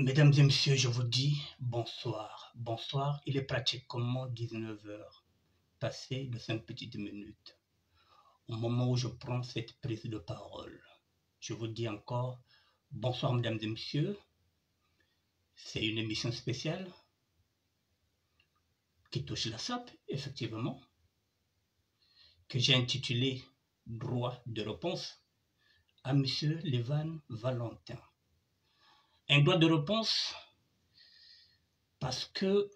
Mesdames et messieurs, je vous dis bonsoir. Bonsoir, il est pratiquement 19 heures, passé de 5 petites minutes. Au moment où je prends cette prise de parole, je vous dis encore bonsoir mesdames et messieurs. C'est une émission spéciale qui touche la SAP, effectivement, que j'ai intitulée Droit de réponse à monsieur Lévan Valentin. Un droit de réponse parce que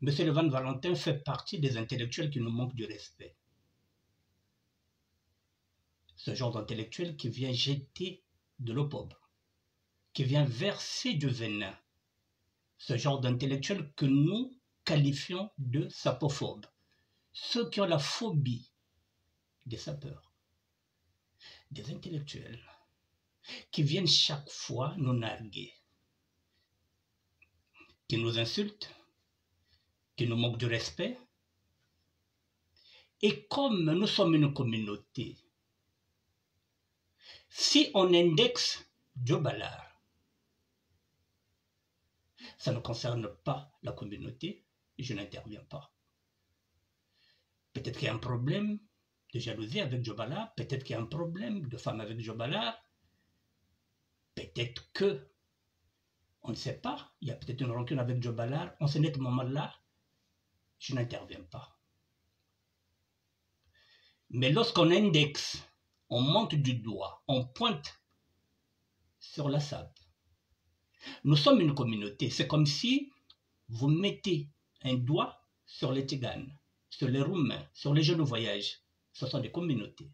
M. Lévan Valentin fait partie des intellectuels qui nous manquent du respect. Ce genre d'intellectuel qui vient jeter de l'opprobre, qui vient verser du venin. Ce genre d'intellectuel que nous qualifions de sapophobes. Ceux qui ont la phobie des sapeurs. Des intellectuels qui viennent chaque fois nous narguer, qui nous insultent, qui nous manquent de respect. Et comme nous sommes une communauté, si on indexe Joe Ballard, ça ne concerne pas la communauté, je n'interviens pas. Peut-être qu'il y a un problème de jalousie avec Joe Ballard, peut-être qu'il y a un problème de femme avec Joe Ballard, peut-être que, on ne sait pas, il y a peut-être une rancune avec Joe Ballard, en ce moment-là, je n'interviens pas. Mais lorsqu'on indexe, on monte du doigt, on pointe sur la SAP. Nous sommes une communauté, c'est comme si vous mettez un doigt sur les Tziganes, sur les Roumains, sur les jeunes voyages. Ce sont des communautés.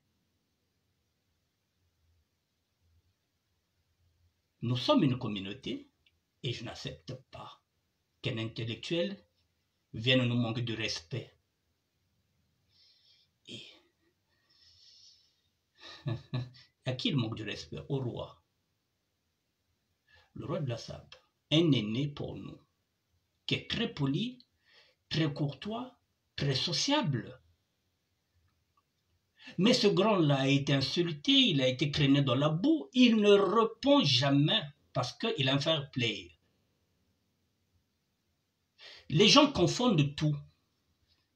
Nous sommes une communauté et je n'accepte pas qu'un intellectuel vienne nous manquer de respect. Et à qui il manque de respect? Au roi. Le roi de la SAP, un aîné pour nous, qui est très poli, très courtois, très sociable. Mais ce grand-là a été insulté, il a été traîné dans la boue, il ne répond jamais parce qu'il a un fair play. Les gens confondent tout.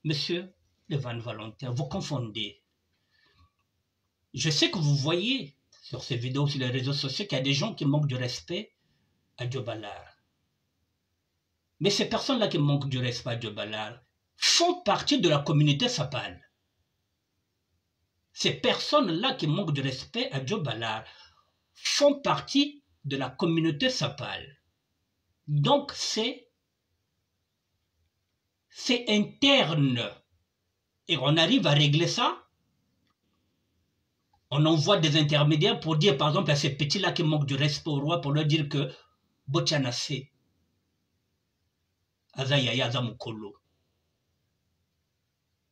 Monsieur Lévan Valentin, vous confondez. Je sais que vous voyez sur ces vidéos, sur les réseaux sociaux, qu'il y a des gens qui manquent de respect à Joe Ballard. Mais ces personnes-là qui manquent du respect à Joe Ballard font partie de la communauté sapale. Ces personnes-là qui manquent de respect à Joe Ballard font partie de la communauté sapale. Donc c'est interne. Et on arrive à régler ça. On envoie des intermédiaires pour dire, par exemple, à ces petits-là qui manquent du respect au roi, pour leur dire que Bochanase, Azayaya Zamukolo.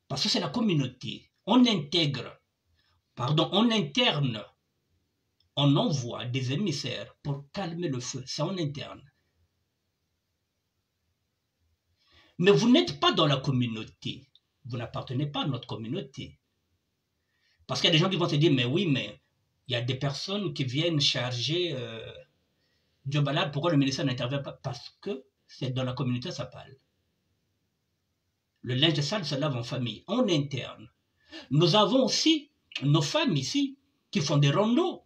Parce que c'est la communauté. On intègre, on interne, on envoie des émissaires pour calmer le feu. C'est en interne. Mais vous n'êtes pas dans la communauté. Vous n'appartenez pas à notre communauté. Parce qu'il y a des gens qui vont se dire, mais oui, mais il y a des personnes qui viennent charger Joe Ballard, pourquoi le ministère n'intervient pas? Parce que c'est dans la communauté sapale. Le linge sale se lave en famille, en interne. Nous avons aussi nos femmes ici qui font des rondeaux,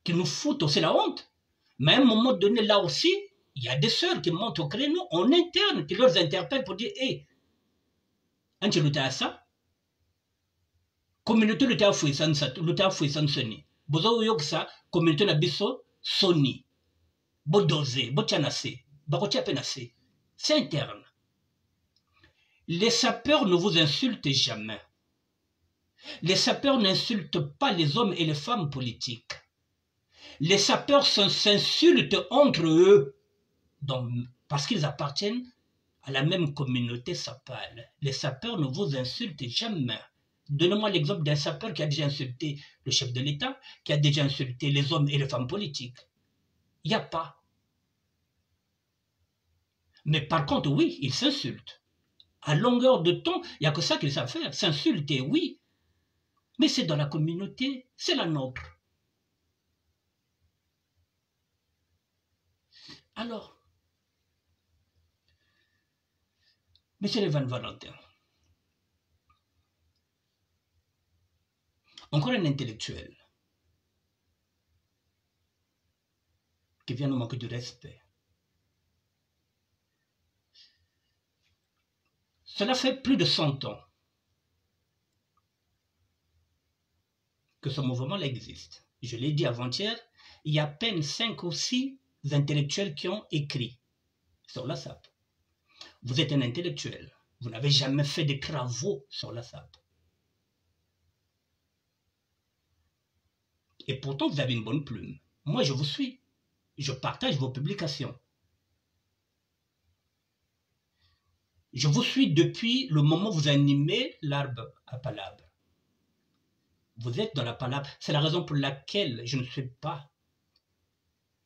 qui nous foutent aussi la honte. Mais à un moment donné, là aussi, il y a des sœurs qui montent au créneau en interne, qui leur interpellent pour dire, hé, tu luttes à ça? Communauté lutte à fouiller sans soni. Bozo yoksa, communauté na biso, soni. Bodosé, bochanase, bakotia penase. C'est interne. Les sapeurs ne vous insultent jamais. Les sapeurs n'insultent pas les hommes et les femmes politiques. Les sapeurs s'insultent entre eux, donc, parce qu'ils appartiennent à la même communauté sapale. Les sapeurs ne vous insultent jamais. Donnez-moi l'exemple d'un sapeur qui a déjà insulté le chef de l'État, qui a déjà insulté les hommes et les femmes politiques. Il n'y a pas. Mais par contre, oui, ils s'insultent. À longueur de temps, il n'y a que ça qu'ils savent faire. S'insulter, oui. Mais c'est dans la communauté, c'est la nôtre. Alors, Monsieur Evan Valentin, encore un intellectuel qui vient nous manquer de respect. Cela fait plus de 100 ans que ce mouvement-là existe. Je l'ai dit avant-hier, il y a à peine 5 ou 6 intellectuels qui ont écrit sur la SAP. Vous êtes un intellectuel, vous n'avez jamais fait de travaux sur la SAP. Et pourtant, vous avez une bonne plume. Moi, je vous suis. Je partage vos publications. Je vous suis depuis le moment où vous animez l'arbre à palabre. Vous êtes dans la palabre. C'est la raison pour laquelle je ne suis pas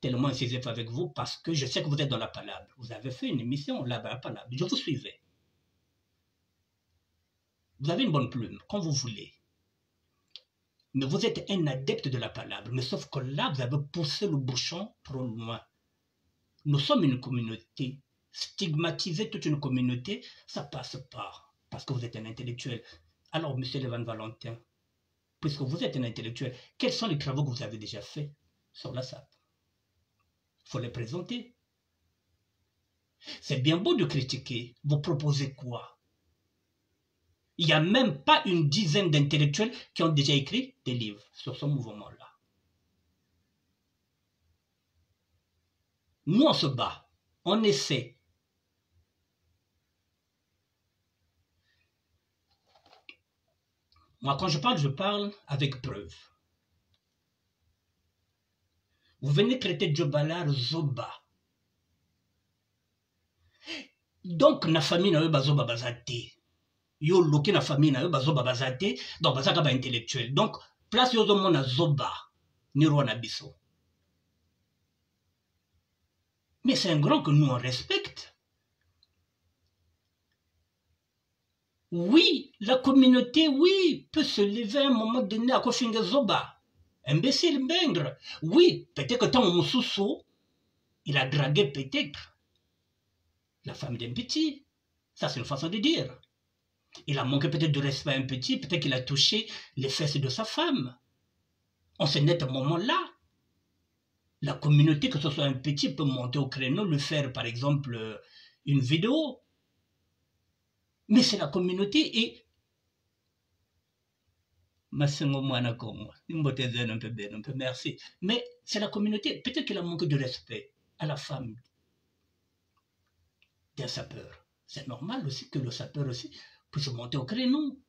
tellement incisif avec vous, parce que je sais que vous êtes dans la palabre. Vous avez fait une émission, l'arbre à palabre. Je vous suivais. Vous avez une bonne plume, quand vous voulez. Mais vous êtes un adepte de la palabre. Mais sauf que là, vous avez poussé le bouchon trop loin. Nous sommes une communauté. Stigmatiser toute une communauté, ça passe pas. Parce que vous êtes un intellectuel. Alors, monsieur Evan Valentin, puisque vous êtes un intellectuel, quels sont les travaux que vous avez déjà faits sur la SAP? Il faut les présenter. C'est bien beau de critiquer. Vous proposez quoi? Il n'y a même pas une dizaine d'intellectuels qui ont déjà écrit des livres sur ce mouvement-là. Nous, on se bat. On essaie. Moi, quand je parle avec preuve. Vous venez traiter Djobalar Zoba. Donc, na famille na yo bazoba bazate. Yo loke na famille na yo bazoba bazate. Donc, bazaka ba intellectuel. Donc, place yo zomo na Zoba. Ni roi na biso. Mais c'est un grand que nous on respecte. Oui, la communauté, oui, peut se lever à un moment donné à Kofinga Zoba. Imbécile, bengre. Oui, peut-être que tant Moussoussou, il a dragué peut-être la femme d'un petit. Ça, c'est une façon de dire. Il a manqué peut-être de respect à un petit, peut-être qu'il a touché les fesses de sa femme. En ce net moment-là, la communauté, que ce soit un petit, peut monter au créneau, lui faire par exemple une vidéo. Mais c'est la communauté et... Merci. Mais c'est la communauté, peut-être qu'il a manqué de respect à la femme d'un sapeur. C'est normal aussi que le sapeur aussi puisse monter au créneau.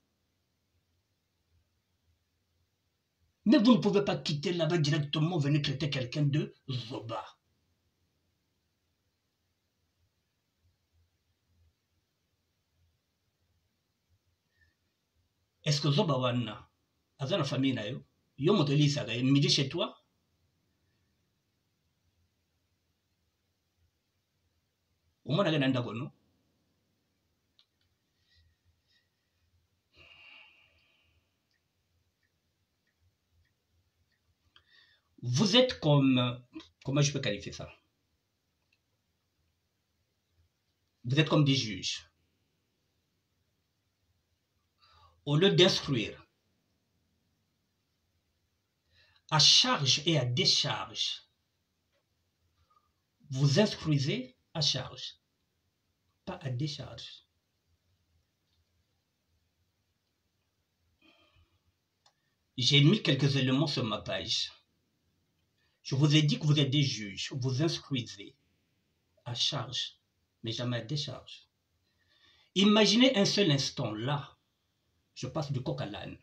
Mais vous ne pouvez pas quitter là-bas directement, venir traiter quelqu'un de Zoba. Est-ce que Zoba wana, dans la famille na yo, yo moteli saga, midi chez toi? Au moins, non? Vous êtes comme... Comment je peux qualifier ça? Vous êtes comme des juges. Au lieu d'instruire, à charge et à décharge, vous instruisez à charge, pas à décharge. J'ai mis quelques éléments sur ma page. Je vous ai dit que vous êtes des juges, vous instruisez à charge, mais jamais à décharge. Imaginez un seul instant là, je passe du coq à l'âne,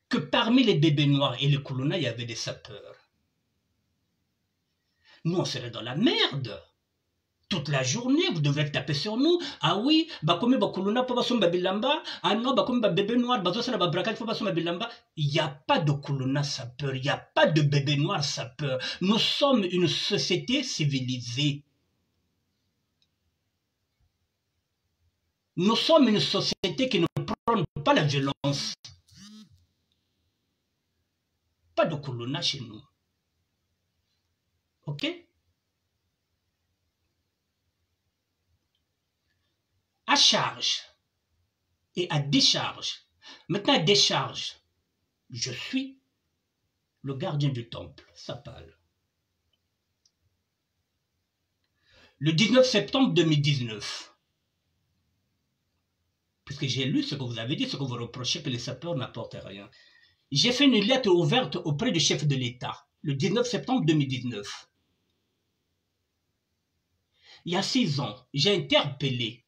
que parmi les bébés noirs et les Koulouna, il y avait des sapeurs. Nous, on serait dans la merde. Toute la journée, vous devrez taper sur nous. Ah oui, bakomi bakuluna po basomba bilamba. Ah non, bakomi ba bébé noir, bazosala ba braquage po basomba bilamba. Il n'y a pas de kuluna sapeur, il n'y a pas de bébé noir sapeur. Nous sommes une société civilisée. Nous sommes une société qui ne prône pas la violence. Pas de kuluna chez nous. Ok? à charge et à décharge. Maintenant, à décharge, je suis le gardien du temple, Sapal. Le 19 septembre 2019, puisque j'ai lu ce que vous avez dit, ce que vous reprochez que les sapeurs n'apportent rien, j'ai fait une lettre ouverte auprès du chef de l'État, le 19 septembre 2019. Il y a 6 ans, j'ai interpellé,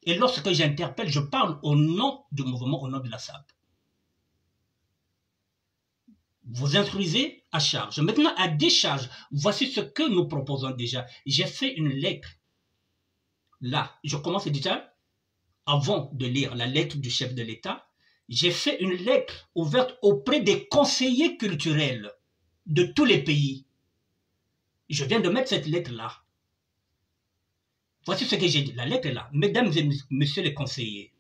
et lorsque j'interpelle, je parle au nom du mouvement, au nom de la SAP. Vous instruisez à charge. Maintenant, à décharge, voici ce que nous proposons déjà. J'ai fait une lettre. Là, je commence déjà, avant de lire la lettre du chef de l'État, j'ai fait une lettre ouverte auprès des conseillers culturels de tous les pays. Je viens de mettre cette lettre-là. Voici ce que j'ai dit. La lettre est là. Mesdames et messieurs les conseillers,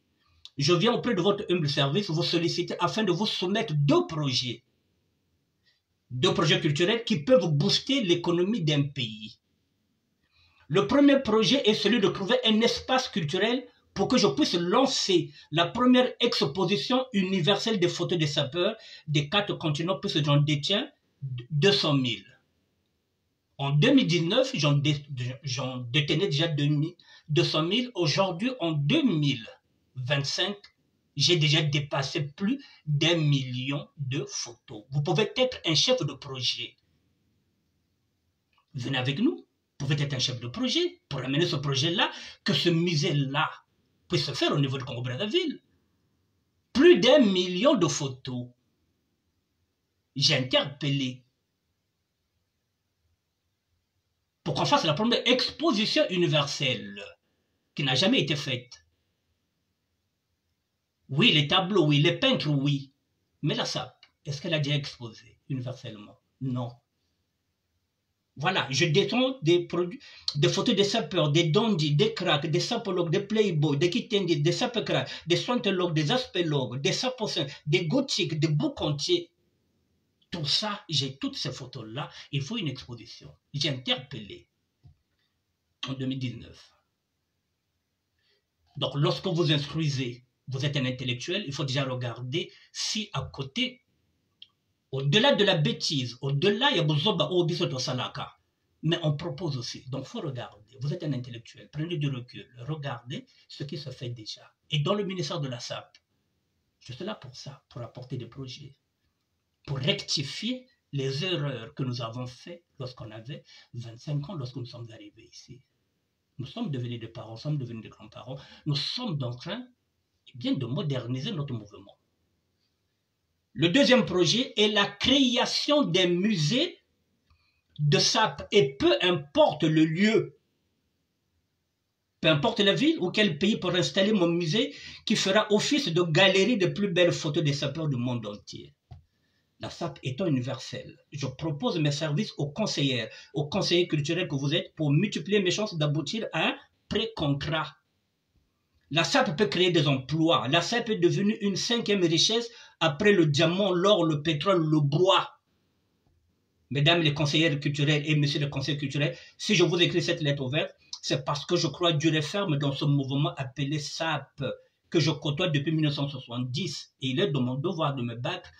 je viens auprès de votre humble service vous solliciter afin de vous soumettre deux projets culturels qui peuvent booster l'économie d'un pays. Le premier projet est celui de trouver un espace culturel pour que je puisse lancer la première exposition universelle des photos des sapeurs des 4 continents, puisque j'en détiens 200 000. En 2019, j'en détenais déjà 200 000. Aujourd'hui, en 2025, j'ai déjà dépassé plus d'1 million de photos. Vous pouvez être un chef de projet. Venez avec nous. Vous pouvez être un chef de projet pour amener ce projet-là, que ce musée-là puisse se faire au niveau de Congo-Brazzaville. Plus d'1 million de photos. J'ai interpellé pour qu'on fasse la première exposition universelle qui n'a jamais été faite. Oui, les tableaux, oui, les peintres, oui. Mais la SAP, est-ce qu'elle a déjà exposé universellement? Non. Voilà, je détends des photos des sapeurs, des dandys, des cracks, des sapologues, des playboys, des kitendis, des sapecracks, des swantologues, des aspélogues, des sapossins, des gothiques, des boucantiers. Tout ça, j'ai toutes ces photos-là. Il faut une exposition. J'ai interpellé en 2019. Donc, lorsque vous instruisez, vous êtes un intellectuel, il faut déjà regarder si à côté, au-delà de la bêtise, au-delà, il y a Bozoba ou Bisoto Salaka. Mais on propose aussi. Donc, il faut regarder. Vous êtes un intellectuel. Prenez du recul. Regardez ce qui se fait déjà. Et dans le ministère de la SAP, je suis là pour ça, pour apporter des projets, pour rectifier les erreurs que nous avons faites lorsqu'on avait 25 ans, lorsque nous sommes arrivés ici. Nous sommes devenus des parents, nous sommes devenus des grands-parents. Nous sommes en train de moderniser notre mouvement. Le deuxième projet est la création des musées de SAP. Et peu importe le lieu, peu importe la ville ou quel pays, pour installer mon musée qui fera office de galerie des plus belles photos des sapeurs du monde entier. La SAP étant universelle, je propose mes services aux conseillers culturels que vous êtes pour multiplier mes chances d'aboutir à un pré-contrat. La SAP peut créer des emplois. La SAP est devenue une 5e richesse après le diamant, l'or, le pétrole, le bois. Mesdames les conseillères culturelles et messieurs les conseillers culturels, si je vous écris cette lettre ouverte, c'est parce que je crois dur et ferme dans ce mouvement appelé SAP, que je côtoie depuis 1970. Et il est de mon devoir de me battre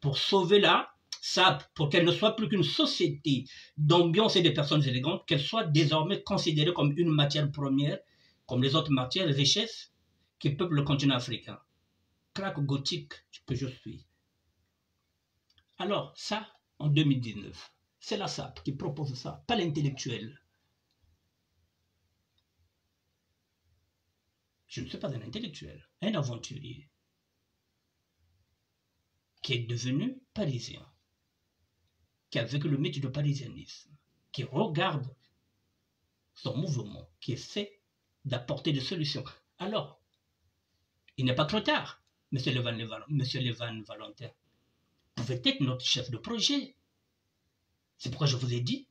pour sauver la SAP, pour qu'elle ne soit plus qu'une société d'ambiance et de personnes élégantes, qu'elle soit désormais considérée comme une matière première, comme les autres matières, les richesses qui peuplent le continent africain. Crack gothique que je suis. Alors, ça, en 2019, c'est la SAP qui propose ça, pas l'intellectuel. Je ne suis pas un intellectuel, un aventurier qui est devenu parisien, qui a vécu le mythe du parisianisme, qui regarde son mouvement, qui essaie d'apporter des solutions. Alors, il n'est pas trop tard, monsieur Lévan Valentin. Vous pouvez être notre chef de projet. C'est pourquoi je vous ai dit,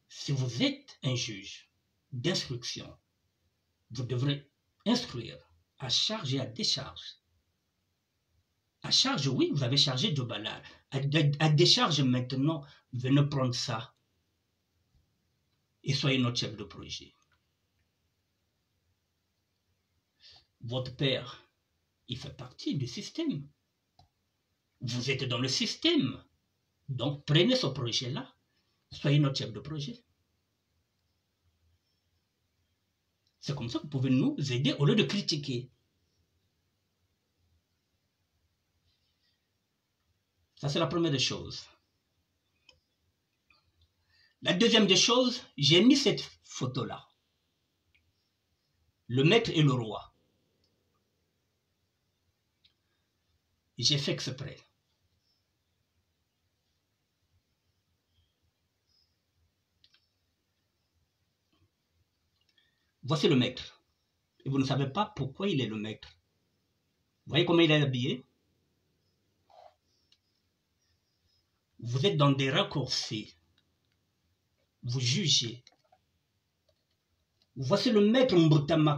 si vous êtes un juge d'instruction, vous devrez instruire à charge et à décharge. À charge, oui, vous avez chargé de balade. À décharge maintenant, venez prendre ça et soyez notre chef de projet. Votre père, il fait partie du système. Vous êtes dans le système. Donc, prenez ce projet-là. Soyez notre chef de projet. C'est comme ça que vous pouvez nous aider au lieu de critiquer. Ça, c'est la première des choses. La deuxième des choses, j'ai mis cette photo-là. Le maître et le roi. J'ai fait exprès. Voici le maître. Et vous ne savez pas pourquoi il est le maître. Vous voyez comment il est habillé? Vous êtes dans des raccourcis. Vous jugez. Voici le maître Mbutama.